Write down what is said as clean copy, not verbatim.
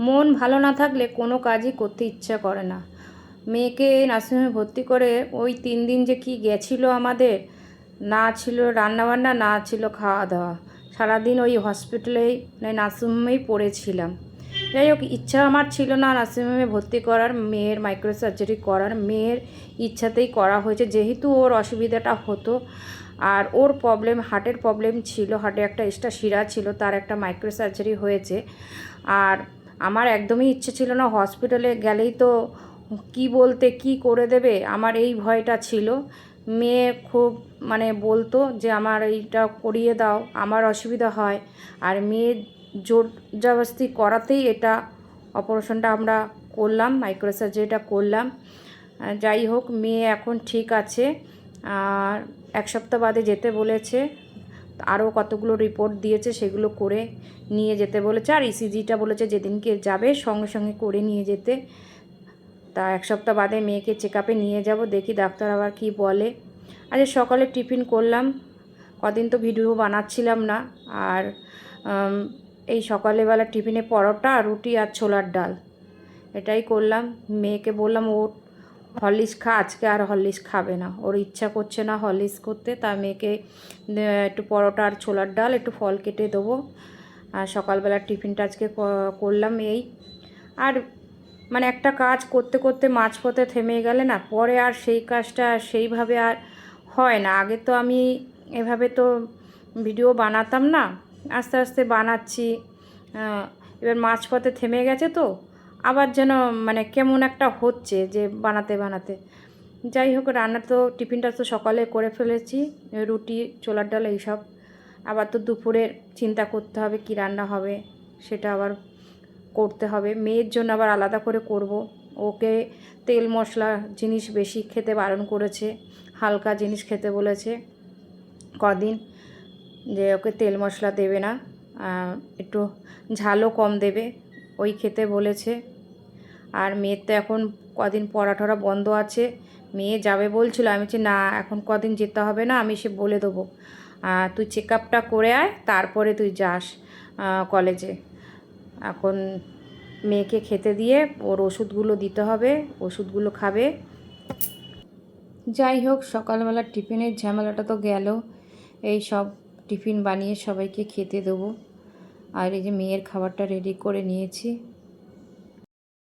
মন ভালো না থাকলে কোনো কাজই করতে ইচ্ছা করে না। মেয়েকে নার্সিংহোমে ভর্তি করে ওই 3 দিন যে কি গেছিলো আমাদের, না ছিল রান্নাবান্না, না ছিল খাওয়া দাওয়া, সারাদিন ওই হসপিটালেই নার্সিংহোমেই পড়েছিলাম। যাই হোক, ইচ্ছা আমার ছিল না নার্সিংহোমে ভর্তি করার, মেয়ের মাইক্রো সার্জারি করার, মেয়ের ইচ্ছাতেই করা হয়েছে, যেহেতু ওর অসুবিধাটা হতো। আর ওর প্রবলেম, হার্টের প্রবলেম ছিল, হার্টে একটা এক্সট্রা শিরা ছিল, তার একটা মাইক্রো সার্জারি হয়েছে। আর আমার একদমই ইচ্ছে ছিল না, হসপিটালে গেলেই তো কি বলতে কি করে দেবে, আমার এই ভয়টা ছিল। মেয়ে খুব বলতো যে আমার এইটা করিয়ে দাও, আমার অসুবিধা হয়। আর মেয়ে জোর জবরদস্তি করাতেই এটা অপারেশনটা আমরা করলাম, মাইক্রো সার্জারিটা করলাম। যাই হোক, মেয়ে এখন ঠিক আছে। আর 1 সপ্তাহ বাদে যেতে বলেছে, আরও কতগুলো রিপোর্ট দিয়েছে, সেগুলো করে নিয়ে যেতে বলেছে। আর ইসিজিটা বলেছে যেদিনকে যাবে সঙ্গে সঙ্গে করে নিয়ে যেতে। তা 1 সপ্তাহ বাদে মেয়েকে চেক আপে নিয়ে যাব, দেখি ডাক্তার আবার কি বলে। আজ সকালে টিফিন করলাম, কদিন তো ভিডিও বানাচ্ছিলাম না। আর এই সকালবেলা টিফিনে পরোটা, রুটি আর ছোলার ডাল, এটাই করলাম। মেয়েকে বললাম ও হরলিক্স খা, আজকে আর হরলিক্স খাবে না, ওর ইচ্ছা করছে না হরলিক্স করতে। তা মেয়েকে একটু পরোটা আর ছোলার ডাল, একটু ফল কেটে দেবো। আর সকালবেলা টিফিনটা আজকে করলাম এই। আর একটা কাজ করতে করতে মাঝপথে থেমে গেলে না, পরে আর সেই কাজটা সেইভাবে আর হয় না। আগে তো আমি এভাবে তো ভিডিও বানাতাম না, আস্তে আস্তে বানাচ্ছি। এবার মাঝপথে থেমে গেছে তো আবার যেন কেমন একটা হচ্ছে যে বানাতে বানাতে। যাই হোক, রান্না তো টিফিনটা তো সকালে করে ফেলেছি, রুটি ছোলার ডাল এইসব। আবার তো দুপুরের চিন্তা করতে হবে কি রান্না হবে, সেটা আবার করতে হবে। মেয়ের জন্য আবার আলাদা করে করব। ওকে তেল মশলা জিনিস বেশি খেতে বারণ করেছে, হালকা জিনিস খেতে বলেছে কদিন, যে ওকে তেল মশলা দেবে না, একটু ঝালও কম দেবে, ওই খেতে বলেছে। আর মেয়ের তো এখন কদিন পড়াঠরা বন্ধ আছে, মেয়ে যাবে বলছিল, আমি বলছি না এখন কদিন যেতে হবে না, আমি সে বলে দেবো, তুই চেক আপটা করে আয়, তারপরে তুই যাস কলেজে। এখন মেয়েকে খেতে দিয়ে ওর ওষুধগুলো দিতে হবে, ওষুধগুলো খাবে। যাই হোক, সকালবেলা টিফিনের ঝামেলাটা তো গেল, এই সব টিফিন বানিয়ে সবাইকে খেতে দেবো। আর এই যে মেয়ের খাবারটা রেডি করে নিয়েছি।